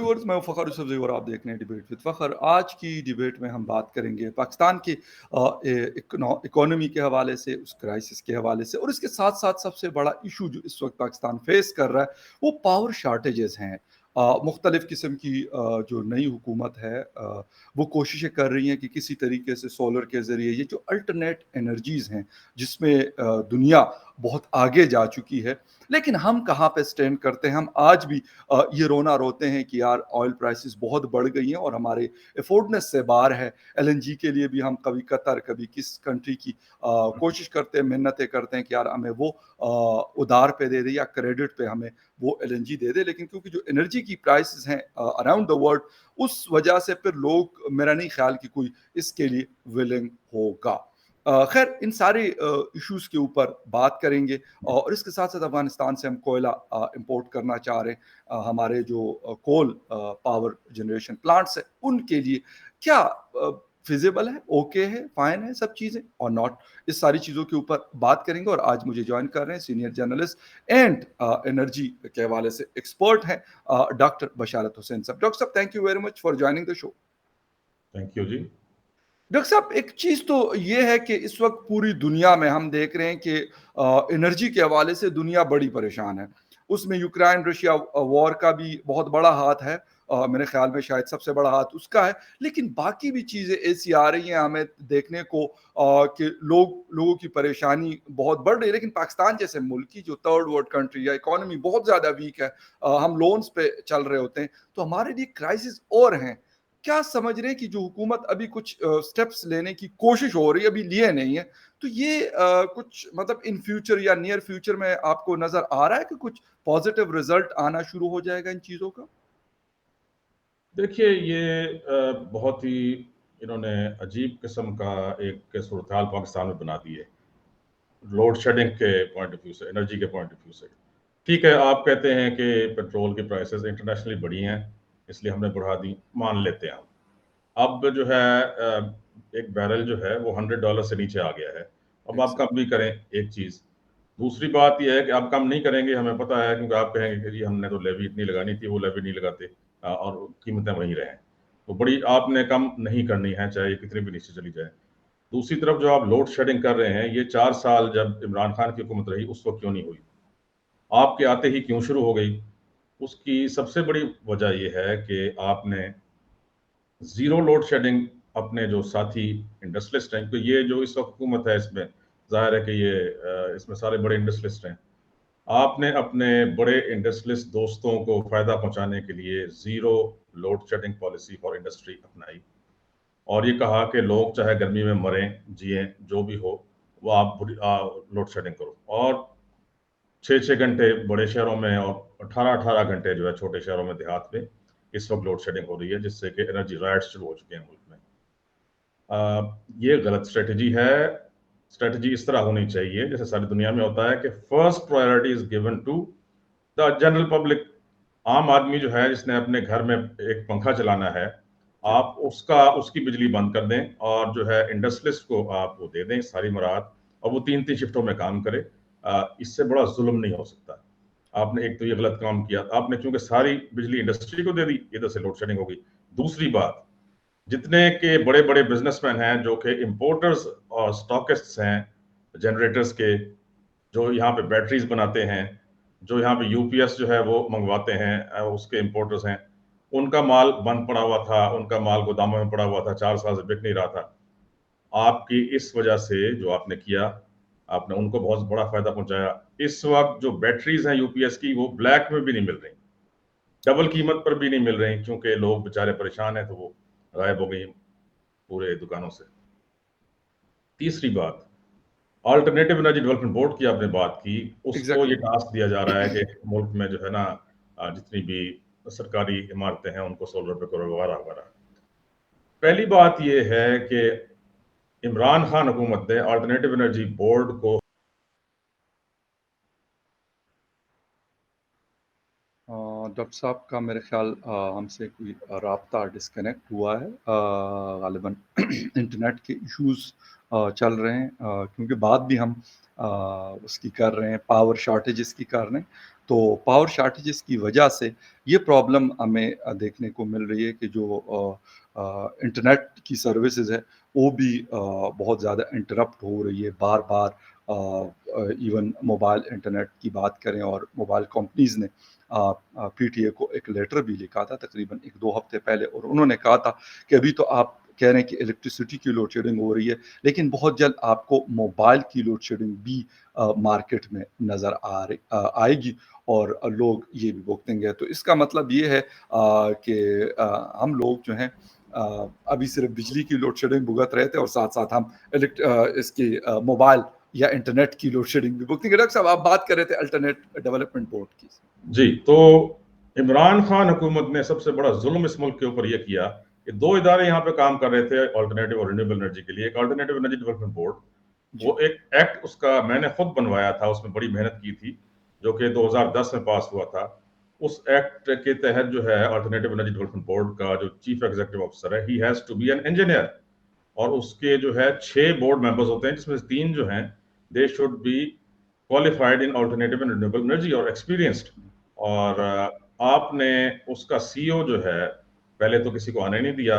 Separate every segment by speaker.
Speaker 1: Viewers, मैं हूं फ़खर यूसुफ़ज़ई और आप देख रहे हैं डिबेट विद फ़खर। आज की डिबेट में हम बात करेंगे पाकिस्तान की इकोनॉमी के हवाले से, उस क्राइसिस के हवाले से और इसके साथ-साथ सबसे बड़ा इश्यू जो इस वक्त पाकिस्तान फेस कर रहा है, वो पावर शॉर्टेजेस हैं। मुख्तलिफ़ किस्म की जो नई हुकूमत है वो कोशिशें कर रही हैं कि किसी तरीके से सोलर के ज़रिए ये जो अल्टरनेट एनर्जीज़ हैं, जिसमें दुनिया बहुत आगे जा चुकी है, लेकिन हम कहाँ पे स्टैंड करते हैं? हम आज भी ये रोना रोते हैं कि यार ऑयल प्राइसेस बहुत बढ़ गई हैं और हमारे अफोर्डनेस से बाहर है। एलएनजी के लिए भी हम कभी कतर, कभी किस कंट्री की कोशिश करते हैं, मिन्नतें करते हैं कि यार हमें वो उधार पे दे दे या क्रेडिट पे हमें वो एलएनजी दे दे। लेकिन क्योंकि जो एनर्जी की प्राइसेस हैं अराउंड द वर्ल्ड, उस वजह से फिर लोग, मेरा नहीं ख्याल कि कोई इसके लिए विलिंग होगा। खैर, इन सारे इश्यूज़ के ऊपर बात करेंगे और इसके साथ-साथ अफ़गानिस्तान से हम कोयला इम्पोर्ट करना चाह रहे हैं। हमारे जो कोल पावर जनरेशन प्लांट्स हैं, उनके लिए क्या फ़िज़िबल है, ओके है, फ़ाइन है सब चीज़ें और नॉट? इस सारी चीज़ों के ऊपर बात करेंगे और आज मुझे जॉइन कर रहे हैं सीनियर जर्नलिस्ट एंड एनर्जी के हवाले से एक्सपर्ट हैं डॉक्टर बशारत हुसैन साहब। डॉक्टर साहब, thank you very much for joining the show.
Speaker 2: Thank you ji.
Speaker 1: Doctor साहब, एक चीज़ तो ये है कि इस वक्त पूरी दुनिया में हम देख रहे हैं कि एनर्जी के हवाले से दुनिया बड़ी परेशान है। उसमें यूक्रेन रशिया वॉर का भी बहुत बड़ा हाथ है। मेरे ख्याल में शायद सबसे बड़ा हाथ उसका है। लेकिन बाकी भी चीज़ें ऐसी आ रही हैं हमें देखने को कि लोगों की परेशानी बहुत बढ़ रही है। लेकिन पाकिस्तान जैसे मुल्क की जो थर्ड वर्ल्ड कंट्री है, इकोनॉमी बहुत ज़्यादा वीक है, हम लोन्स पे चल रहे होते हैं, तो हमारे लिए क्राइसिस और हैं। क्या समझ रहे हैं कि जो हुकूमत अभी कुछ स्टेप्स लेने की कोशिश हो रही है, अभी लिए नहीं है, तो ये कुछ मतलब इन फ्यूचर या नियर फ्यूचर में आपको नजर आ रहा है कि कुछ पॉजिटिव रिजल्ट आना शुरू हो जाएगा इन चीजों का?
Speaker 2: देखिए, ये बहुत ही इन्होंने अजीब किस्म का एक सूरत-हाल पाकिस्तान में बना दी है। लोड शेडिंग के पॉइंट ऑफ व्यू से, एनर्जी के पॉइंट ऑफ व्यू से। ठीक है, आप कहते हैं कि पेट्रोल की प्राइसेस इंटरनेशनली बढ़ी हैं, इसलिए हमने बढ़ा दी, मान लेते हैं हम। अब जो है एक बैरल जो है वो $100 से नीचे आ गया है। अब आप कम भी करें एक चीज़। दूसरी बात ये है कि आप कम नहीं करेंगे, हमें पता है, क्योंकि आप कहेंगे कि जी हमने तो लेवी इतनी लगानी थी, वो लेवी नहीं लगाते और कीमतें वहीं रहें। तो बड़ी आपने कम नहीं करनी है, चाहे ये कितनी भी नीचे चली जाए। दूसरी तरफ जो आप लोड शेडिंग कर रहे हैं, ये 4 साल जब इमरान खान की हुकूमत रही, उस वक़्त क्यों नहीं हुई? आपके आते ही क्यों शुरू हो गई? उसकी सबसे बड़ी वजह ये है कि आपने ज़ीरो लोड शेडिंग अपने जो साथी इंडस्ट्रियलिस्ट हैं, तो ये जो इस वक़्त हुकूमत है, इसमें ज़ाहिर है कि ये इसमें सारे बड़े इंडस्ट्रियलिस्ट हैं। आपने अपने बड़े इंडस्ट्रियलिस्ट दोस्तों को फ़ायदा पहुँचाने के लिए zero load shedding policy for industry अपनाई और ये कहा कि लोग चाहे गर्मी में मरें, जिएँ, जो भी हो, वो आप लोड शेडिंग करो और 6-6 घंटे बड़े शहरों में और 18-18 घंटे जो है छोटे शहरों में, देहात में इस वक़्त लोड शेडिंग हो रही है, जिससे कि एनर्जी राइट्स शुरू हो चुके हैं मुल्क में। ये गलत स्ट्रैटेजी है। स्ट्रैटेजी इस तरह होनी चाहिए जैसे सारी दुनिया में होता है कि first priority is given to the general public. आम आदमी जो है, जिसने अपने घर में एक पंखा चलाना है, आप उसकी बिजली बंद कर दें और जो है इंडस्ट्रियलिस्ट को आप वो दे दें सारी मुराद और वो 3-3 शिफ्टों में काम करे। इससे बड़ा ज़ुल्म नहीं हो सकता। आपने एक तो ये गलत काम किया, आपने चूँकि सारी बिजली इंडस्ट्री को दे दी, इधर से लोड शेडिंग हो गई। दूसरी बात, जितने के बड़े-बड़े बिज़नेसमैन हैं, जो कि इम्पोर्टर्स और स्टॉकिस्ट्स हैं, जनरेटर्स के, जो यहाँ पे बैटरीज़ बनाते हैं, जो यहाँ पे यूपीएस जो है वो मँगवाते हैं, उसके इम्पोर्टर्स हैं, उनका माल बंद पड़ा हुआ था, उनका माल गोदामों में पड़ा हुआ था, 4 साल से बिक नहीं रहा था। आपकी इस वजह से जो आपने किया, आपने उनको बहुत बड़ा फ़ायदा पहुँचाया। इस वक़्त जो बैटरीज़ हैं यूपीएस की, वो ब्लैक में भी नहीं मिल रही, डबल कीमत पर भी नहीं मिल रही, क्योंकि लोग बेचारे परेशान हैं, तो वो गायब हो गई पूरे दुकानों से। तीसरी बात, अल्टरनेटिव एनर्जी डेवलपमेंट बोर्ड की आपने बात की, उसको ये
Speaker 1: एग्जैक्टली।
Speaker 2: टास्क दिया जा रहा है कि मुल्क में जो है ना जितनी भी सरकारी इमारतें हैं उनको सोलर पे करो वगैरह वगैरह। पहली बात ये है कि इमरान खान हुकूमत ने अल्टरनेटिव एनर्जी बोर्ड को
Speaker 1: डॉक्टर साहब का मेरे ख्याल हमसे कोई राब्ता डिस्कनेक्ट हुआ है। ग़ालिबन इंटरनेट के इश्यूज़ चल रहे हैं, क्योंकि बात भी हम उसकी कर रहे हैं, पावर शॉर्टेजेस की कर रहे हैं। तो पावर शॉर्टेजेस की वजह से ये प्रॉब्लम हमें देखने को मिल रही है कि जो इंटरनेट की सर्विसेज है वो भी बहुत ज़्यादा इंटरप्ट हो रही है बार-बार। इवन मोबाइल इंटरनेट की बात करें और मोबाइल कंपनीज़ ने पीटीए को एक लेटर भी लिखा था तकरीबन 1-2 हफ्ते पहले, और उन्होंने कहा था कि अभी तो आप कह रहे हैं कि इलेक्ट्रिसिटी की लोड शेडिंग हो रही है, लेकिन बहुत जल्द आपको मोबाइल की लोड शेडिंग भी मार्केट में नज़र आएगी और लोग ये भी भुगतेंगे। तो इसका मतलब ये है कि हम लोग जो हैं अभी सिर्फ बिजली की लोड शेडिंग भुगत रहे थे और साथ-साथ हम इसकी मोबाइल या इंटरनेट की लोड शेडिंग भी भुगतेंगे। डॉक्टर साहब, आप बात कर रहे थे अल्टरनेट डेवलपमेंट बोर्ड की।
Speaker 2: जी, तो इमरान खान हुकूमत ने सबसे बड़ा जुल्म इस मुल्क के ऊपर ये किया कि 2 इदारे यहाँ पे काम कर रहे थे अल्टरनेटिव और रिन्यूएबल एनर्जी के लिए। एक अल्टरनेटिव एनर्जी डेवलपमेंट बोर्ड,
Speaker 1: जी,
Speaker 2: वो एक एक्ट उसका मैंने खुद बनवाया था, उसमें बड़ी मेहनत की थी, जो कि 2010 में पास हुआ था। उस एक्ट के तहत जो है अल्टरनेटिव एनर्जी डेवलपमेंट बोर्ड का जो चीफ एग्जीक्यूटिव ऑफिसर है, he has to be an engineer, और उसके जो है 6 बोर्ड मेंबर्स होते हैं, जिसमें से 3 जो हैं they should be qualified in alternative and renewable energy और एक्सपीरियंस्ड। और आपने उसका सीईओ जो है पहले तो किसी को आने नहीं दिया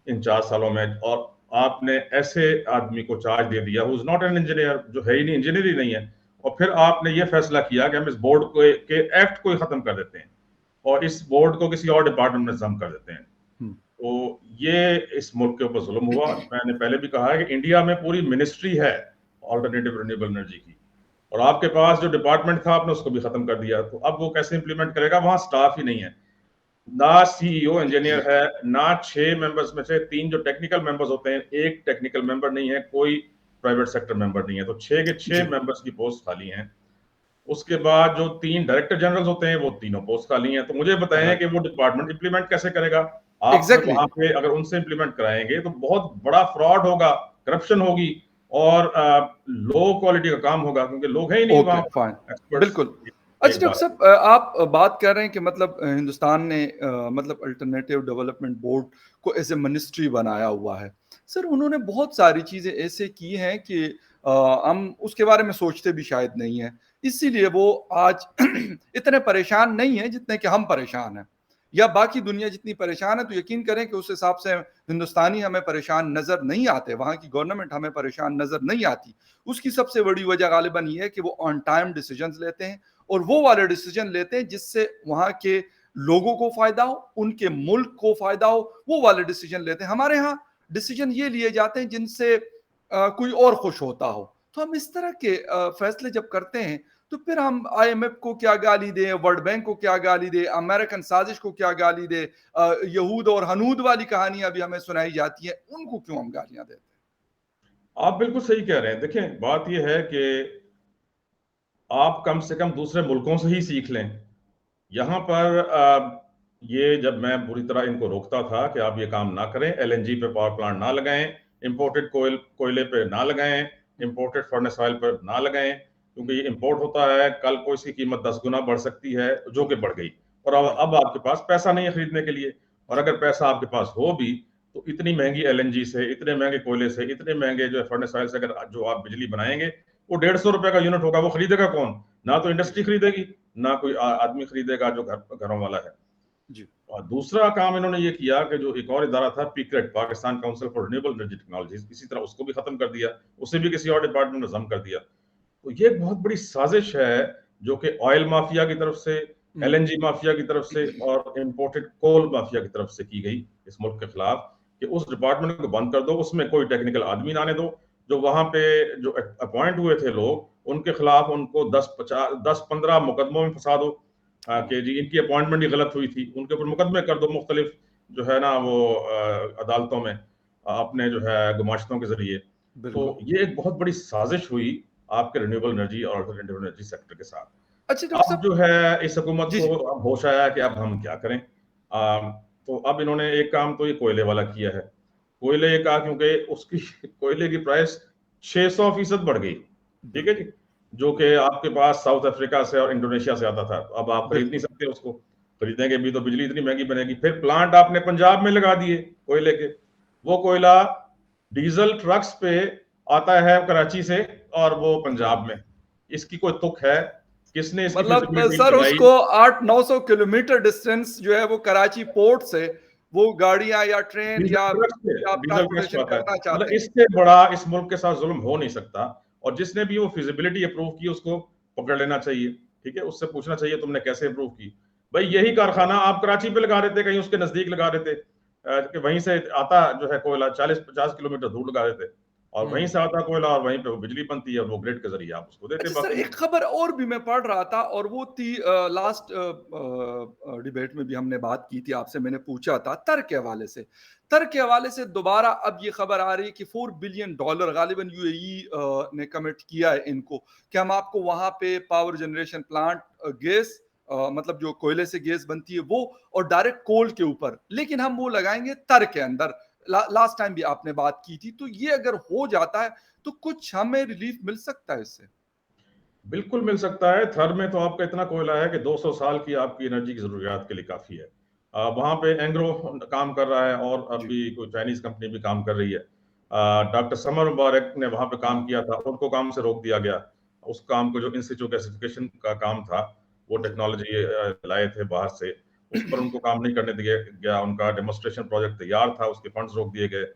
Speaker 2: इन 4 सालों में, और आपने ऐसे आदमी को चार्ज दे दिया who is not an engineer, जो है ही नहीं, इंजीनियर ही नहीं है। और फिर आपने ये फैसला किया कि हम इस बोर्ड को के एक्ट को ही खत्म कर देते हैं और इस बोर्ड को किसी और डिपार्टमेंट में जम कर देते हैं।
Speaker 1: हुँ,
Speaker 2: तो ये इस मुल्क के ऊपर जुल्म हुआ। मैंने पहले भी कहा है कि इंडिया में पूरी मिनिस्ट्री है ऑल्टरनेटिव रिन्यूएबल एनर्जी की, और आपके पास जो डिपार्टमेंट था आपने उसको भी खत्म कर दिया। तो अब वो कैसे इंप्लीमेंट करेगा? वहां स्टाफ ही नहीं है, ना सीईओ इंजीनियर है, ना 6 मेंबर्स में से 3 जो टेक्निकल मेंबर्स होते हैं, एक टेक्निकल मेंबर नहीं है, कोई प्राइवेट सेक्टर मेंबर नहीं है। तो 6 के 6
Speaker 1: जी,
Speaker 2: मेंबर्स की पोस्ट खाली हैं। उसके बाद जो 3 डायरेक्टर जनरल्स होते हैं वो तीनों पोस्ट खाली हैं। तो मुझे बताएं कि
Speaker 1: राइट,
Speaker 2: वो डिपार्टमेंट इंप्लीमेंट कैसे करेगा? आप फिर
Speaker 1: एग्ज़ैक्टली।
Speaker 2: वहां पे अगर उनसे इंप्लीमेंट कराएंगे तो बहुत बड़ा फ्रॉड होगा, करप्शन होगी, और लो क्वालिटी का काम होगा, क्योंकि लोग हैं ही नहीं
Speaker 1: ओके,
Speaker 2: वहां
Speaker 1: फाइन,
Speaker 2: पर एक्सपर्ट्स।
Speaker 1: बिल्कुल। अच्छा
Speaker 2: एक
Speaker 1: डॉक्टर
Speaker 2: बात।
Speaker 1: साहब, आप बात कर रहे हैं कि मतलब हिंदुस्तान ने मतलब अल्टरनेटिव डेवलपमेंट बोर्ड को एज़ ए मिनिस्ट्री बनाया हुआ है। सर, उन्होंने बहुत सारी चीज़ें ऐसे की हैं कि हम उसके बारे में सोचते भी शायद नहीं हैं। इसीलिए वो आज इतने परेशान नहीं हैं जितने कि हम परेशान हैं, या बाकी दुनिया जितनी परेशान है, तो यकीन करें कि उस हिसाब से हिंदुस्तानी हमें परेशान नज़र नहीं आते, वहाँ की गवर्नमेंट हमें परेशान नज़र नहीं आती। उसकी सबसे बड़ी वजह गालिबन ये है कि वो ऑन टाइम डिसीजंस लेते हैं और वो वाले डिसीजन लेते हैं जिससे वहाँ के लोगों को फ़ायदा हो, उनके मुल्क को फ़ायदा हो, वो वाले डिसीजन लेते हैं। हमारे यहाँ डिसीजन ये लिए जाते हैं जिनसे कोई और खुश होता हो। तो हम इस तरह के फैसले जब करते हैं, तो फिर हम आईएमएफ को क्या गाली दें, वर्ल्ड बैंक को क्या गाली दें, अमेरिकन साजिश को क्या गाली दें, यहूद और हनूद वाली कहानियाँ भी हमें सुनाई जाती हैं, उनको क्यों हम गालियाँ देते हैं?
Speaker 2: आप बिल्कुल सही कह रहे हैं। देखें, बात यह है कि आप कम से कम दूसरे मुल्कों से ही सीख लें। यहाँ पर ये जब मैं बुरी तरह इनको रोकता था कि आप ये काम ना करें, एलएनजी पे पावर प्लांट ना लगाएं, इंपोर्टेड कोयले पे ना लगाएं, इंपोर्टेड फर्नेस ऑयल पर ना लगाएं, क्योंकि ये इंपोर्ट होता है, कल को इसकी कीमत 10 गुना बढ़ सकती है, जो कि बढ़ गई। और अब
Speaker 1: राइट,
Speaker 2: अब आपके पास पैसा नहीं है खरीदने के लिए। और
Speaker 1: जी,
Speaker 2: अगर पैसा आपके पास हो भी, तो इतनी महंगी एलएनजी से, इतने महंगे कोयले से, इतने महंगे जो फर्नेस ऑयल से अगर जो आप बिजली बनाएंगे, वो 150 रुपए का यूनिट होगा। वो खरीदेगा कौन? ना तो इंडस्ट्री
Speaker 1: जी,
Speaker 2: खरीदेगी, ना कोई आदमी खरीदेगा जो घरों वाला है।
Speaker 1: जी,
Speaker 2: और दूसरा काम इन्होंने ये किया कि जो एक और इदारा था PCRET, Pakistan council for renewable energy technologies, इसी तरह उसको भी खत्म कर दिया, उसे भी किसी और डिपार्टमेंट में जम कर दिया। तो ये एक बहुत बड़ी साजिश है, जो कि ऑयल माफिया की तरफ से,
Speaker 1: हुँ,
Speaker 2: एलएनजी माफिया की तरफ से और इंपोर्टेड कोल माफिया की तरफ से की गई इस मुल्क के खिलाफ, कि उस डिपार्टमेंट को बंद कर दो, उसमें कोई टेक्निकल आदमी ना आने दो। जो वहां पे जो अपॉइंट हुए थे लोग, उनके खिलाफ उनको 10-15 मुकदमों में फंसा दो,
Speaker 1: हाँ,
Speaker 2: कि जी इनकी अपॉइंटमेंट ही गलत हुई थी, उनके ऊपर मुकदमे कर दो मुख्तलिफ जो है ना वो अदालतों में, अपने जो है गुमाश्तों के जरिए। तो
Speaker 1: बिल्कुल।
Speaker 2: ये एक बहुत बड़ी साजिश हुई आपके रिन्यूएबल एनर्जी और अल्टरनेटिव एनर्जी सेक्टर के साथ।
Speaker 1: अच्छा डॉक्टर
Speaker 2: अब
Speaker 1: साहब।
Speaker 2: जो है इस हुकूमत
Speaker 1: जी,
Speaker 2: को
Speaker 1: जी।
Speaker 2: अब होश आया कि अब हम क्या करें। तो अब इन्होंने एक काम तो ये कोयले वाला किया है। कोयले का, क्योंकि उसकी कोयले की प्राइस 600% बढ़ गई, ठीक है
Speaker 1: बिल्कुल,
Speaker 2: जी, जो कि आपके पास साउथ अफ्रीका से और इंडोनेशिया से आता था। अब आप खरीद नहीं
Speaker 1: बिल्कुल,
Speaker 2: सकते उसको, खरीदेंगे भी तो बिजली इतनी महंगी बनेगी। फिर प्लांट आपने पंजाब में लगा दिए कोयले के, वो कोयला डीजल ट्रक्स पे आता है कराची से, और वो पंजाब
Speaker 1: राइट,
Speaker 2: में। इसकी कोई तुक है? किसने इसकी
Speaker 1: मतलब
Speaker 2: फिजिबिलिटी
Speaker 1: सर
Speaker 2: लगाई?
Speaker 1: उसको 800-900 किलोमीटर डिस्टेंस जो है वो कराची पोर्ट से वो गाड़ियां या ट्रेन
Speaker 2: डीजल
Speaker 1: या
Speaker 2: ट्रक्स पे,
Speaker 1: आप
Speaker 2: डीजल ट्रक्स पे
Speaker 1: ट्रांसपोर्टेशन
Speaker 2: आता है।
Speaker 1: करना
Speaker 2: मतलब
Speaker 1: चाहते हैं।
Speaker 2: इससे बड़ा इस मुल्क के साथ जुल्म हो नहीं सकता, और जिसने भी वो फिजिबिलिटी अप्रूव की उसको पकड़ लेना चाहिए, ठीक है? उससे पूछना चाहिए तुमने कैसे अप्रूव की? भाई यही कारखाना आप कराची पे लगा देते, कहीं उसके नजदीक लगा देते, कि वहीं से आता जो है कोयला 40-50 किलोमीटर दूर लगा देते, और वहीं से आता कोयला और वहीं पे वो बिजली बनती है, और वो ग्रिड के जरिए आप उसको देते
Speaker 1: अच्छा सर,
Speaker 2: बाकी
Speaker 1: एक
Speaker 2: लोग।
Speaker 1: खबर और भी मैं पढ़ रहा था और वो थी लास्ट डिबेट में भी हमने बात की थी आपसे, मैंने पूछा था तर्क के हवाले से। तर्क के हवाले से दोबारा अब ये खबर आ रही है कि $4 बिलियन गालिबन यूएई ने कमिट किया है इनको, कि हम आपको वहां पे पावर जनरेशन प्लांट, गैस, मतलब जो कोयले से गैस बनती है वो, और डायरेक्ट कोल के ऊपर, लेकिन हम वो लगाएंगे तर्क के अंदर। लास्ट टाइम भी आपने बात की थी, तो ये अगर हो जाता है तो कुछ हमें रिलीफ मिल सकता है इससे?
Speaker 2: बिल्कुल मिल सकता है। थर में तो आपका इतना कोयला है कि 200 साल की आपकी एनर्जी की ज़रूरियात के लिए काफ़ी है। वहाँ पे एंग्रो काम कर रहा है, और
Speaker 1: जी।
Speaker 2: अभी कोई चाइनीज़ कंपनी भी काम कर रही है। डॉक्टर समर मुबारक ने वहाँ पे काम
Speaker 1: हाँ।
Speaker 2: किया था, उनको काम से रोक दिया गया। उस काम को, जो इन सिचु गैसिफिकेशन का काम था, वो
Speaker 1: जी।
Speaker 2: टेक्नोलॉजी लाए थे बाहर से, उस पर उनको काम नहीं करने दिया गया। उनका डेमोंस्ट्रेशन प्रोजेक्ट तैयार था, उसके फंड्स रोक दिए गए।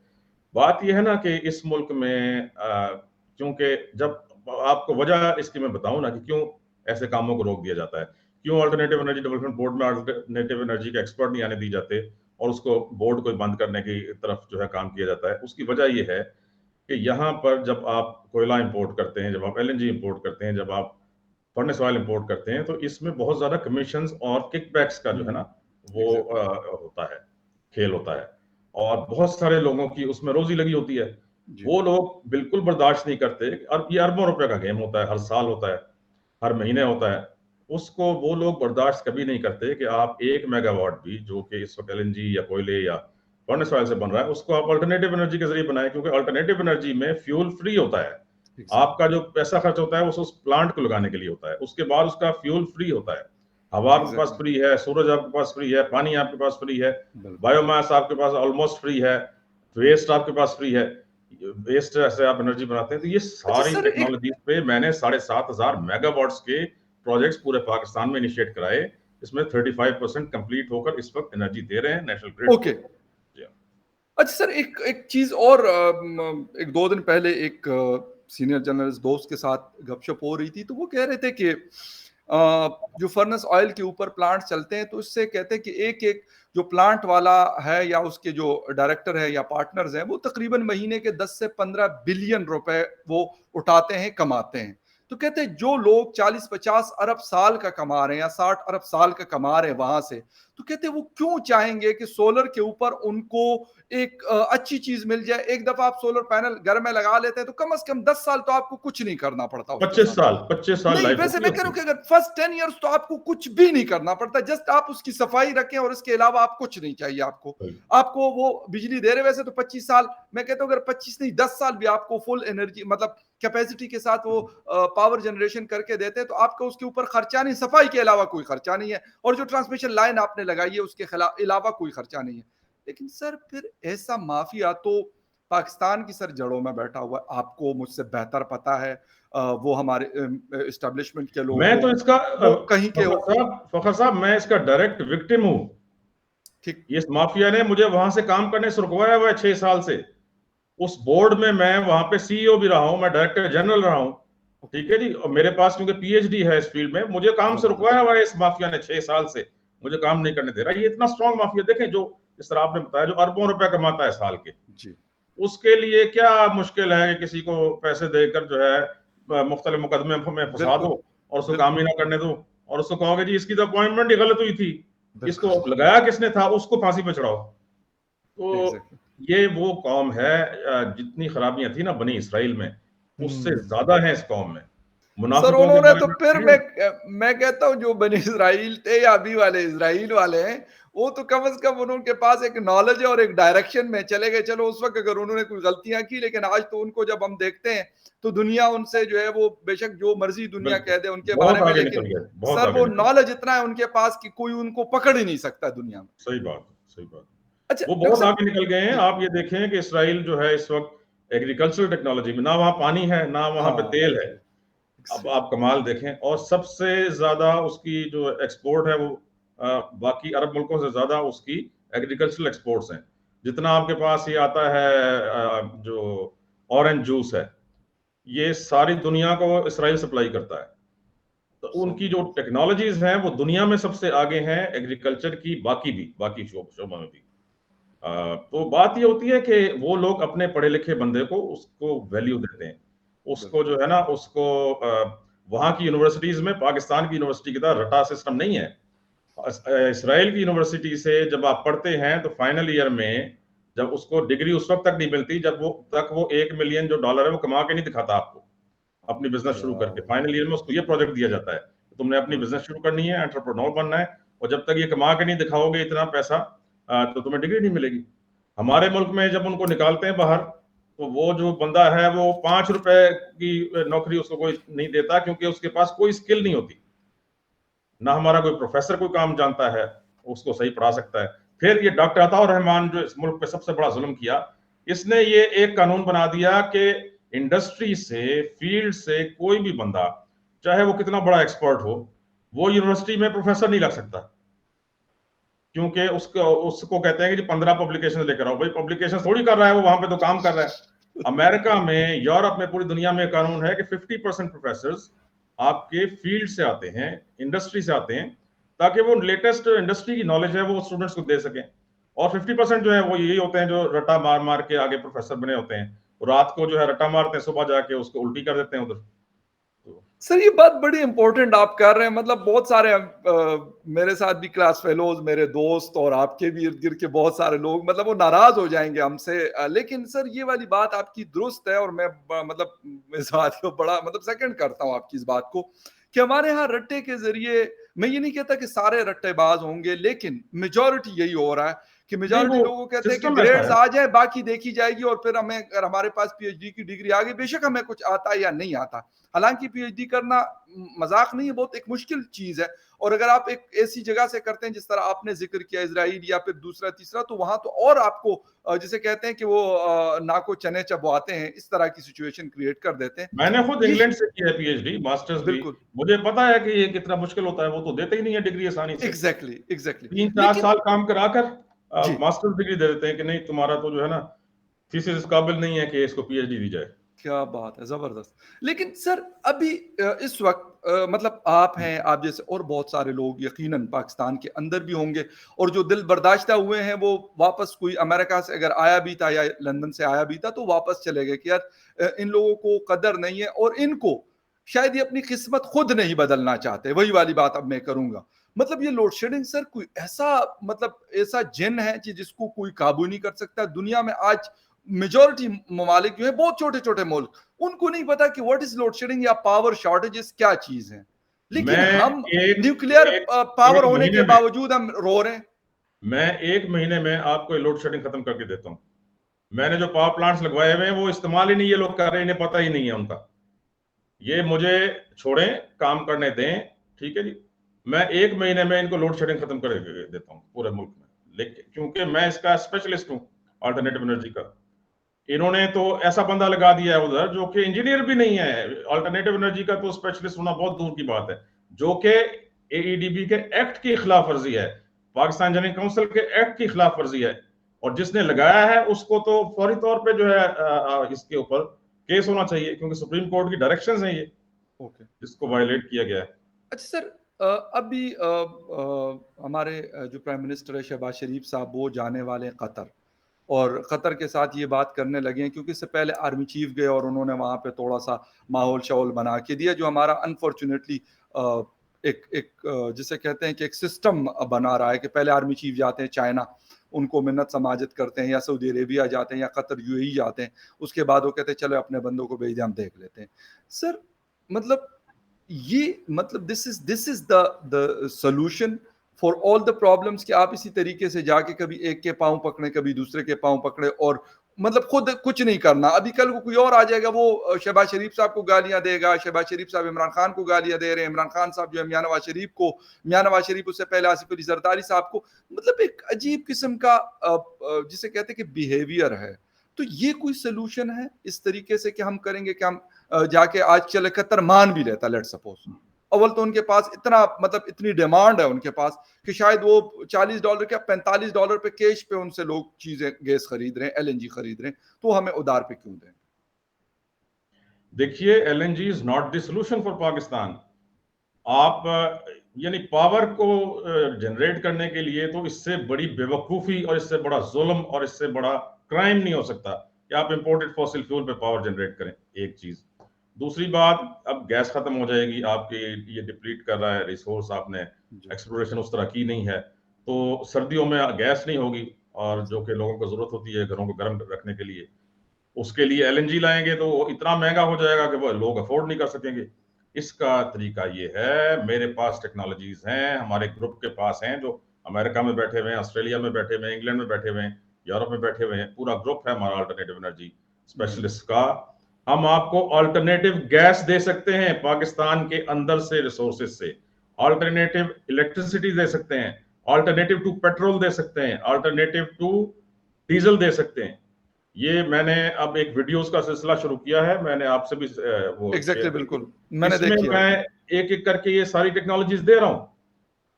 Speaker 2: बात ये है ना कि इस मुल्क में क्योंकि जब आपको वजह इसकी मैं बताऊं ना कि क्यों ऐसे कामों को रोक दिया जाता है, क्यों अल्टरनेटिव एनर्जी डेवलपमेंट बोर्ड में अल्टरनेटिव एनर्जी के एक्सपर्ट नहीं आने दी जाते, और उसको बोर्ड को बंद करने की तरफ जो है काम किया जाता है। उसकी वजह ये है कि यहाँ पर जब आप कोयला इंपोर्ट करते हैं, जब आप एलएनजी इंपोर्ट करते हैं, जब आप फर्नेस ऑयल इंपोर्ट करते हैं, तो इसमें बहुत ज्यादा कमीशंस और किकबैक्स का जो है ना वो
Speaker 1: एग्जैक्टली।
Speaker 2: होता है, खेल होता है, और बहुत सारे लोगों की उसमें रोजी लगी होती है।
Speaker 1: जी।
Speaker 2: वो लोग बिल्कुल बर्दाश्त नहीं करते, और ये अरबों रुपए का गेम होता है, हर साल होता है, हर महीने होता है। उसको वो लोग बर्दाश्त कभी नहीं करते कि आप 1 मेगावाट भी, जो कि इस वक्त एलएनजी या कोयले या फर्नेस ऑयल से बन रहा है, उसको आप अल्टरनेटिव एनर्जी के जरिए बनाएं, क्योंकि अल्टरनेटिव एनर्जी में फ्यूल फ्री होता है।
Speaker 1: एग्जैक्टली।
Speaker 2: आपका जो पैसा खर्च होता है वो उस प्लांट को लगाने के लिए होता है, उसके बाद उसका फ्यूल फ्री होता है। हवा आपके पास
Speaker 1: एग्जैक्टली।
Speaker 2: फ्री है, सूरज आपके पास फ्री है, पानी आपके पास फ्री है,
Speaker 1: बिल्कुल।
Speaker 2: बायोमास आपके पास ऑलमोस्ट फ्री है, वेस्ट आपके पास फ्री है। वेस्ट से आप एनर्जी बनाते हैं, तो ये
Speaker 1: अच्छा
Speaker 2: सारी
Speaker 1: सर, एक
Speaker 2: टेक्नोलॉजीज पे मैंने 7,500 मेगावाट्स के प्रोजेक्ट्स पूरे पाकिस्तान में इनिशिएट कराए। इसमें 35% कंप्लीट होकर इस वक्त एनर्जी दे रहे हैं नेशनल ग्रिड
Speaker 1: ओके।
Speaker 2: को। जी हाँ।
Speaker 1: अच्छा सर, एक एक चीज और, एक दो दिन पहले एक सीनियर जर्नलिस्ट दोस्त के साथ गपशप हो रही थी, तो वो कह रहे थे कि जो फर्नेस ऑयल के ऊपर प्लांट चलते हैं तो इससे कहते हैं कि एक एक जो प्लांट वाला है या उसके जो डायरेक्टर है या पार्टनर्स हैं, वो तकरीबन महीने के 10 से 15 बिलियन रुपए वो उठाते हैं, कमाते हैं। तो कहते हैं जो लोग 40-50 अरब साल का कमा रहे हैं या 60 अरब साल का कमा रहे हैं वहां से, तो कहते हैं वो क्यों चाहेंगे कि सोलर के ऊपर उनको एक अच्छी चीज मिल जाए। एक दफा आप सोलर पैनल घर में लगा लेते हैं तो कम से कम 10 साल तो आपको कुछ नहीं करना पड़ता उसके
Speaker 2: 25
Speaker 1: साथ।
Speaker 2: साल 25 साल
Speaker 1: नहीं,
Speaker 2: लाइफ
Speaker 1: वैसे
Speaker 2: होती है
Speaker 1: मैं कह रहा हूं
Speaker 2: उसकी।
Speaker 1: कि अगर फर्स्ट 10 इयर्स तो आपको कुछ भी नहीं करना पड़ता, जस्ट आप उसकी सफाई रखें और इसके अलावा आप कुछ नहीं चाहिए आपको।
Speaker 2: सही।
Speaker 1: आपको वो बिजली दे रहे, वैसे तो 25 साल, मैं कहता हूं अगर 25 नहीं 10 साल भी आपको फुल एनर्जी मतलब कैपेसिटी के साथ वो पावर जनरेशन करके देते हैं, तो आपका उसके ऊपर खर्चा नहीं, सफाई के अलावा कोई खर्चा नहीं है, और जो ट्रांसमिशन लाइन आपने लगाई है उसके अलावा कोई खर्चा नहीं है। लेकिन सर फिर ऐसा माफिया तो पाकिस्तान की सर जड़ों में बैठा हुआ है, आपको मुझसे बेहतर पता है। वो हमारे एस्टेब्लिशमेंट के लोग
Speaker 2: मैं
Speaker 1: हो,
Speaker 2: तो इसका
Speaker 1: वो कहीं के हो।
Speaker 2: फखर साहब, मैं इसका डायरेक्ट विक्टिम हूँ।
Speaker 1: ठीक।
Speaker 2: इस माफिया ने मुझे वहां से काम करने से रुकवाया हुआ है 6 साल से। उस बोर्ड में मैं वहां पे सीईओ भी रहा हूं, मैं डायरेक्टर जनरल रहा हूं। ठीक है जी, और मेरे पास क्योंकि पीएचडी है इस फील्ड में, मुझे काम से रुकवाया
Speaker 1: जबरदस्त।
Speaker 2: हुआ है इस माफिया ने 6 साल से। मुझे काम नहीं करने दे रहा। ये इतना स्ट्रांग माफिया देखें, जो इस तरह आपने बताया, जो अरबों रुपए कमाता है साल के।
Speaker 1: जी।
Speaker 2: उसके लिए क्या मुश्किल है कि किसी को पैसे देकर जो है मुख्तलिफ मुकदमे में फंसा दो,
Speaker 1: बिल्कुल।
Speaker 2: और उसको काम
Speaker 1: बिल्कुल।
Speaker 2: ही ना करने दो, और उसको कहोगे जी इसकी तो अपॉइंटमेंट ही गलत हुई थी, इसको
Speaker 1: बिल्कुल।
Speaker 2: लगाया किसने था, उसको फांसी पे चढ़ाओ। तो
Speaker 1: एग्जैक्टली।
Speaker 2: ये वो कौम है, जितनी खराबियां थी ना बनी इसराइल में, उससे
Speaker 1: हम्म।
Speaker 2: ज्यादा है इस कौम में।
Speaker 1: सर
Speaker 2: मुनाफिकों के
Speaker 1: उन्होंने
Speaker 2: बारे
Speaker 1: तो
Speaker 2: में
Speaker 1: फिर
Speaker 2: कहें,
Speaker 1: मैं कहता हूं जो बनी इसराइल थे या अभी वाले इसराइल वाले हैं, वो तो कम से कम उनके पास एक नॉलेज है और एक डायरेक्शन में चले गए। चलो उस वक्त अगर उन्होंने कोई गलतियां की, लेकिन आज तो उनको जब हम देखते हैं तो दुनिया उनसे जो है वो बेशक जो मर्जी दुनिया
Speaker 2: बिल्कुल
Speaker 1: कह दे उनके बारे
Speaker 2: बहुत
Speaker 1: में,
Speaker 2: आगे
Speaker 1: लेकिन
Speaker 2: निकल गए, बहुत
Speaker 1: सर
Speaker 2: आगे
Speaker 1: वो
Speaker 2: निकल गए।
Speaker 1: नॉलेज इतना है उनके पास कि कोई उनको पकड़ ही नहीं सकता दुनिया में।
Speaker 2: सही बात, सही बात।
Speaker 1: अच्छा
Speaker 2: वो
Speaker 1: डॉक्टर
Speaker 2: बहुत
Speaker 1: साहब।
Speaker 2: आगे निकल गए हैं।
Speaker 1: जी।
Speaker 2: आप ये देखें कि इसराइल जो है इस वक्त एग्रीकल्चरल टेक्नोलॉजी में, ना वहां पानी है, ना वहां पे
Speaker 1: हाँ।
Speaker 2: तेल है, अब आप कमाल देखें, और सबसे ज्यादा उसकी जो एक्सपोर्ट है वो बाकी अरब मुल्कों से ज्यादा उसकी एग्रीकल्चरल एक्सपोर्ट्स हैं। जितना आपके पास ये आता है जो ऑरेंज जूस है, ये सारी दुनिया को इसराइल सप्लाई करता है। तो उनकी जो टेक्नोलॉजीज हैं वो दुनिया में सबसे आगे हैं, एग्रीकल्चर की, बाकी शोबों में भी। तो बात ये होती है कि वो लोग अपने पढ़े लिखे बंदे को उसको वैल्यू देते हैं, उसको जो है ना, उसको वहां की यूनिवर्सिटीज में पाकिस्तान की यूनिवर्सिटी की तरह रटा सिस्टम नहीं है। इसराइल की यूनिवर्सिटी से जब आप पढ़ते हैं तो फाइनल ईयर में जब उसको डिग्री उस वक्त तक नहीं मिलती जब वो 1 मिलियन जो डॉलर है वो कमा के नहीं दिखाता आपको अपनी बिजनेस शुरू करके। फाइनल ईयर में उसको ये प्रोजेक्ट दिया जाता है, तुमने अपनी बिजनेस शुरू करनी है, एंटरप्रेन्योर बनना है, और जब तक ये कमा के नहीं दिखाओगे इतना पैसा तो तुम्हें डिग्री नहीं मिलेगी। हमारे मुल्क में जब उनको निकालते हैं बाहर, तो वो जो बंदा है वो 5 रुपए की नौकरी उसको कोई नहीं देता, क्योंकि उसके पास कोई स्किल नहीं होती। ना हमारा कोई प्रोफेसर कोई काम जानता है उसको सही पढ़ा सकता है। फिर ये डॉक्टर अताउर रहमान जो इस मुल्क पे सबसे बड़ा जुल्म किया, इसने ये एक कानून बना दिया कि इंडस्ट्री से, फील्ड से कोई भी बंदा, चाहे वो कितना बड़ा एक्सपर्ट हो, वो यूनिवर्सिटी में प्रोफेसर नहीं लग सकता, क्योंकि उसको उसको कहते हैं कि 15 पब्लिकेशन लेकर आओ। भाई पब्लिकेशन थोड़ी कर रहा है वो, वहां पे तो काम कर रहा है। अमेरिका में, यूरोप में, पूरी दुनिया में कानून है कि 50% प्रोफेसर आपके फील्ड से आते हैं, इंडस्ट्री से आते हैं, ताकि वो लेटेस्ट इंडस्ट्री की नॉलेज है वो स्टूडेंट्स को दे सकें। और 50% जो है वो यही होते हैं जो रट्टा मार मार के आगे प्रोफेसर बने होते हैं, रात को जो है रट्टा मारते हैं, सुबह जाके उसको उल्टी कर देते हैं उधर।
Speaker 1: सर ये बात बड़ी इंपॉर्टेंट आप कर रहे हैं। मतलब बहुत सारे मेरे साथ भी क्लास फेलोज, मेरे दोस्त और आपके भी इर्द गिर्द के बहुत सारे लोग, मतलब वो नाराज हो जाएंगे हमसे। लेकिन सर ये वाली बात आपकी दुरुस्त है, और मैं मतलब इस बात को बड़ा मतलब सेकंड करता हूँ आपकी इस बात को, कि हमारे यहाँ रट्टे के जरिए, मैं ये नहीं कहता कि सारे रट्टेबाज होंगे, लेकिन मेजोरिटी यही हो रहा है कि
Speaker 2: नहीं,
Speaker 1: मेजोरिटी
Speaker 2: वो
Speaker 1: लोगों कहते हैं कि
Speaker 2: सिस्टम ऐसा
Speaker 1: ग्रेड्स
Speaker 2: है।
Speaker 1: आ जाए बाकी देखी जाएगी, और फिर हमें, अगर हमारे पास पीएचडी की डिग्री आ गई, बेशक हमें कुछ आता है या नहीं आता। हालांकि पीएचडी करना मजाक नहीं है, बहुत एक मुश्किल चीज है। और अगर आप एक ऐसी जगह से करते हैं जिस तरह आपने जिक्र किया, इजराइल या फिर दूसरा तीसरा, तो वहां तो और आपको जिसे कहते हैं कि वो नाको चने चबवाते हैं, इस तरह की सिचुएशन क्रिएट कर देते हैं।
Speaker 2: मैंने खुद
Speaker 1: ये
Speaker 2: इंग्लैंड से किया है पीएचडी, मास्टर्स भी।
Speaker 1: बिल्कुल
Speaker 2: मुझे पता है कि ये कितना मुश्किल होता है, वो तो देते ही नहीं है डिग्री आसानी से।
Speaker 1: Exactly exactly.
Speaker 2: 3-4
Speaker 1: लेकिन
Speaker 2: साल काम कराकर
Speaker 1: जी,
Speaker 2: मास्टर्स डिग्री दे देते हैं कि नहीं तुम्हारा तो जो है ना थीसिस इस काबिल नहीं है कि इसको पीएचडी दी जाए।
Speaker 1: क्या बात है, जबरदस्त। लेकिन सर अभी इस वक्त मतलब आप हैं, आप जैसे और बहुत सारे लोग यकीनन पाकिस्तान के अंदर भी होंगे, और जो दिल बर्दाश्ता हुए हैं वो वापस, कोई अमेरिका से अगर आया भी था या लंदन से आया भी था तो वापस चले गए कि यार इन लोगों को कदर नहीं है, और इनको शायद ये अपनी किस्मत खुद नहीं बदलना चाहते। वही वाली बात अब मैं करूंगा। मतलब ये लोड शेडिंग सर कोई ऐसा, मतलब ऐसा जिन है कि जिसको कोई काबू नहीं कर सकता। दुनिया में आज मेजोरिटी ममालिक जो है, बहुत छोटे छोटे मुल्क, उनको नहीं पता कि व्हाट इज लोड शेडिंग या पावर शॉर्टेजेस क्या चीज है। लेकिन
Speaker 2: मैं
Speaker 1: हम
Speaker 2: एक
Speaker 1: न्यूक्लियर
Speaker 2: एक
Speaker 1: पावर
Speaker 2: एक
Speaker 1: होने
Speaker 2: महीने
Speaker 1: के
Speaker 2: में
Speaker 1: बावजूद हम रो रहे हैं।
Speaker 2: मैं 1 महीने में आपको लोड शेडिंग खत्म करके देता हूँ। मैंने जो पावर प्लांट्स लगवाए हुए हैं वो इस्तेमाल ही नहीं ये लोग कर रहे हैं, इन्हें पता ही नहीं है उनका। ये मुझे छोड़ें, काम करने दें, ठीक है जी। मैं 1 महीने में इनको लोड शेडिंग खत्म कर देता हूँ पूरे मुल्क में, लेकिन क्योंकि मैं इसका स्पेशलिस्ट हूँ अल्टरनेटिव एनर्जी का। इन्होंने तो ऐसा बंदा लगा दिया है उधर जो कि इंजीनियर भी नहीं है। अल्टरनेटिव एनर्जी का तो स्पेशलिस्ट होना बहुत दूर की बात है, जो कि एईडीबी के एक्ट की खिलाफ वर्जी है, पाकिस्तान जेनरिक काउंसिल के एक्ट की खिलाफ वर्जी है। और जिसने लगाया है उसको तो फौरी तौर पे जो है इसके ऊपर केस होना चाहिए, क्योंकि सुप्रीम कोर्ट की डायरेक्शंस हैं ये,
Speaker 1: ओके।
Speaker 2: जिसको वायलेट किया गया है।
Speaker 1: अच्छा सर, अभी हमारे जो प्राइम मिनिस्टर है शहबाज शरीफ साहब, वो जाने वाले हैं कतर, और कतर के साथ ये बात करने लगे हैं, क्योंकि इससे पहले आर्मी चीफ गए और उन्होंने वहाँ पे थोड़ा सा माहौल शाहौल बना के दिया, जो हमारा अनफॉर्चुनेटली एक एक जिसे कहते हैं कि एक सिस्टम बना रहा है कि पहले आर्मी चीफ जाते हैं चाइना, उनको मिन्नत समाजत करते हैं, या सऊदी अरेबिया जाते हैं, या कतर यूएई जाते हैं, उसके बाद वो कहते हैं चलो अपने बंदों को भेज दें, हम देख लेते हैं। सर मतलब ये, मतलब this is the solution for all the problems, कि आप इसी तरीके से जाके कभी एक के पांव पकड़े, कभी दूसरे के पांव पकड़े, और मतलब खुद कुछ नहीं करना। अभी कल को कोई और आ जाएगा, वो शहबाज शरीफ साहब को गालियां देगा, शहबाज शरीफ साहब इमरान खान को गालियां दे रहे हैं, इमरान खान साहब जो है मियां नवाज शरीफ को, मियां नवाज शरीफ उससे पहले आसिफ अली जरदारी साहब को। मतलब एक अजीब किस्म का जिसे कहते हैं कि बिहेवियर है। तो ये कोई सोल्यूशन है इस तरीके से कि हम करेंगे कि हम जाके आज चले कतर मान भी लेता, लेट्स सपोज, अव्वल तो उनके पास इतना मतलब इतनी डिमांड है उनके पास कि शायद वो $40 क्या $45 पे कैश पे उनसे लोग चीजें गैस खरीद रहे हैं, एलएनजी खरीद रहे हैं, तो हमें उधार पे क्यों दें?
Speaker 2: देखिए, LNG is not the solution for Pakistan. आप यानी पावर को जनरेट करने के लिए तो इससे बड़ी बेवकूफ़ी और इससे बड़ा जुल्म और इससे बड़ा क्राइम नहीं हो सकता कि आप इंपोर्टेड फॉसिल फ्यूल पे पावर जनरेट करें, एक चीज़। दूसरी बात, अब गैस खत्म हो जाएगी, आपके ये डिप्लीट कर रहा है रिसोर्स, आपने
Speaker 1: जी
Speaker 2: एक्सप्लोरेशन उस तरह की नहीं है, तो सर्दियों में गैस नहीं होगी और जो कि लोगों को ज़रूरत होती है घरों को गर्म रखने के लिए, उसके लिए एलएनजी लाएंगे तो वो इतना महंगा हो जाएगा कि वो लोग अफोर्ड नहीं कर सकेंगे। इसका तरीका ये है, मेरे पास टेक्नोलॉजीज हैं, हमारे ग्रुप के पास हैं, जो अमेरिका में बैठे हुए हैं, ऑस्ट्रेलिया में बैठे हुए हैं, इंग्लैंड में बैठे हुए हैं, यूरोप में बैठे हुए हैं, पूरा ग्रुप है हमारा अल्टरनेटिव एनर्जी स्पेशलिस्ट का। हम आपको अल्टरनेटिव गैस दे सकते हैं पाकिस्तान के अंदर से रिसोर्सेज से, अल्टरनेटिव इलेक्ट्रिसिटी दे सकते हैं, अल्टरनेटिव टू पेट्रोल दे सकते हैं, अल्टरनेटिव टू डीजल दे सकते हैं। ये मैंने अब एक वीडियोस का सिलसिला शुरू किया है, मैंने आपसे भी वो शेयर
Speaker 1: एग्जैक्टली,
Speaker 2: की
Speaker 1: बिल्कुल
Speaker 2: थी।
Speaker 1: मैंने
Speaker 2: इसमें
Speaker 1: देखी है
Speaker 2: मैं
Speaker 1: वो।
Speaker 2: एक एक करके ये सारी टेक्नोलॉजीज दे रहा हूँ,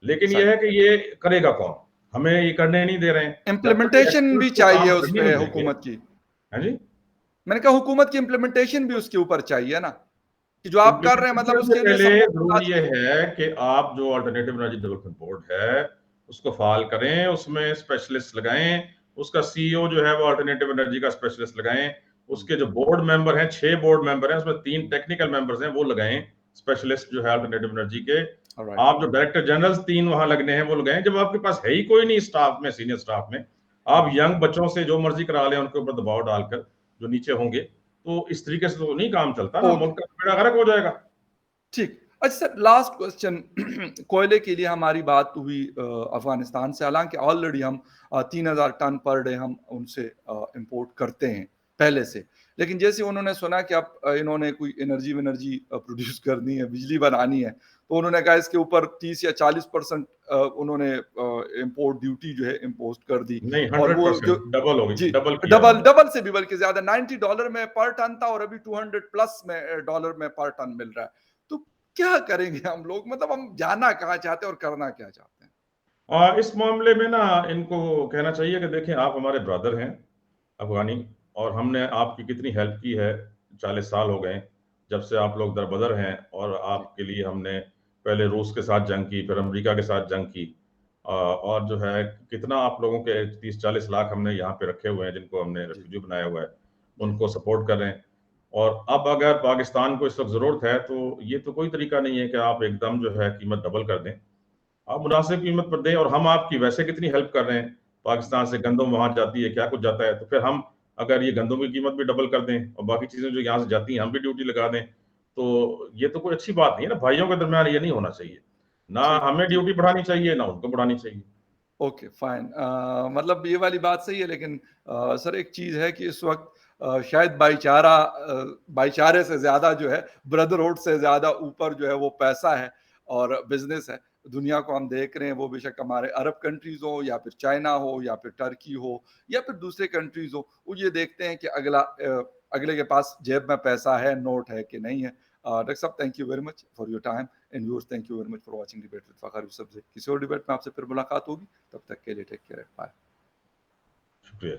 Speaker 2: लेकिन ये
Speaker 1: सही,
Speaker 2: है कि ये करेगा कौन? हमें ये करने नहीं दे रहे हैं। जब तक ये
Speaker 1: इम्प्लीमेंटेशन भी
Speaker 2: एक्सपर्ट्स को
Speaker 1: चाहिए
Speaker 2: काम
Speaker 1: उस
Speaker 2: करने
Speaker 1: पे
Speaker 2: नहीं देंगे।
Speaker 1: हुकूमत की।
Speaker 2: हाँ जी।
Speaker 1: मैंने कहा हुकूमत की इम्प्लीमेंटेशन भी उसके ऊपर चाहिए ना, कि जो आप कर रहे हैं मतलब
Speaker 2: इम्प्लीमेंटेशन से
Speaker 1: उसके लिए
Speaker 2: पहले
Speaker 1: सपोर्ट
Speaker 2: जरूरी
Speaker 1: आज
Speaker 2: ये
Speaker 1: भी हो।
Speaker 2: है कि आप जो अल्टरनेटिव एनर्जी डेवलपमेंट बोर्ड है उसको फाल करें, उसमें स्पेशलिस्ट लगाएं, उसका सीईओ जो है वो अल्टरनेटिव एनर्जी का स्पेशलिस्ट लगाएं, उसके जो बोर्ड मेंबर हैं, 6 बोर्ड मेंबर हैं, उसमें 3 टेक्निकल मेंबर्स हैं, वो लगाएं स्पेशलिस्ट जो है अल्टरनेटिव एनर्जी के।
Speaker 1: ऑलराइट।
Speaker 2: आप जो डायरेक्टर जनरल 3 वहां लगने हैं वो लगाएं। जब आपके पास है ही कोई नहीं स्टाफ में, सीनियर स्टाफ में, आप यंग बच्चों से जो मर्जी करा लें उनके ऊपर दबाव डालकर, जो नीचे होंगे, तो इस तरीके से तो नहीं काम चलता ना,
Speaker 1: ओके,
Speaker 2: मुल्क का बेड़ा गर्क हो जाएगा।
Speaker 1: ठीक। अच्छा सर, लास्ट क्वेश्चन। कोयले के लिए हमारी बात हुई अफगानिस्तान से, हालांकि ऑलरेडी हम 3000 टन पर डे हम उनसे इंपोर्ट करते हैं पहले से, लेकिन जैसे उन्होंने सुना कि अब इन्होंने कोई एनर्जी वेनर्जी प्रोड्यूस करनी है, बिजली बनानी है, तो उन्होंने कहा इसके ऊपर 30 या 40% उन्होंने इंपोर्ट ड्यूटी जो है इम्पोज कर दी।
Speaker 2: नहीं,
Speaker 1: और वो जो
Speaker 2: 100% डबल हो गई,
Speaker 1: जी,
Speaker 2: डबल किया
Speaker 1: डबल
Speaker 2: उन्होंने।
Speaker 1: डबल से भी बल्कि ज्यादा, $90 में पर टन था और अभी 200 प्लस में डॉलर में पर टन मिल रहा है। तो क्या करेंगे हम लोग, मतलब हम जाना कहाँ चाहते हैं और करना क्या चाहते हैं?
Speaker 2: इस मामले में ना इनको कहना चाहिए कि देखें, आप हमारे ब्रदर हैं अफगानी, और हमने आपकी कितनी हेल्प की है, 40 साल हो गए जब से आप लोग दरबदर हैं, और
Speaker 1: जी
Speaker 2: आपके लिए हमने पहले रूस के साथ जंग की, फिर अमेरिका के साथ जंग की, और जो है कितना आप लोगों के 30-40 लाख हमने यहाँ पे रखे हुए हैं जिनको हमने
Speaker 1: जी
Speaker 2: रेफ्यूजी बनाया हुआ है,
Speaker 1: जी
Speaker 2: उनको सपोर्ट कर रहे हैं। और अब अगर पाकिस्तान को इस वक्त ज़रूरत है तो ये तो कोई तरीका नहीं है कि आप एकदम जो है कीमत डबल कर दें। आप मुनासिब कीमत पर दें, और हम आपकी वैसे कितनी हेल्प कर रहे हैं, पाकिस्तान से गंदम वहां जाती है, क्या कुछ जाता है, तो फिर हम अगर ये गंदम की कीमत भी डबल कर दें और बाकी चीजें जो यहाँ से जाती हैं हम भी ड्यूटी लगा दें, तो ये तो कोई अच्छी बात नहीं है ना। भाइयों के दरमियान ये नहीं होना चाहिए, ना
Speaker 1: ठीक
Speaker 2: हमें
Speaker 1: ठीक।
Speaker 2: ड्यूटी बढ़ानी चाहिए ना उनको बढ़ानी चाहिए।
Speaker 1: Okay fine. मतलब ये वाली बात सही है, लेकिन सर एक चीज है कि इस वक्त शायद भाईचारा, भाईचारे से ज्यादा जो है ब्रदरहुड से ज्यादा ऊपर जो है वो पैसा है और बिजनेस है। दुनिया को हम देख रहे हैं, वो बेशक हमारे अरब कंट्रीज हो या फिर चाइना हो या फिर टर्की हो या फिर दूसरे कंट्रीज हो, वो ये देखते हैं कि अगले के पास जेब में पैसा है, नोट है कि नहीं है। डॉक्टर साहब, thank you very much for your time and viewers, thank you very much for watching debate with Fakhar Yusuf से। किसी और डिबेट में आपसे फिर मुलाकात होगी, तब तक के लिए टेक केयर, बाय।
Speaker 2: शुक्रिया।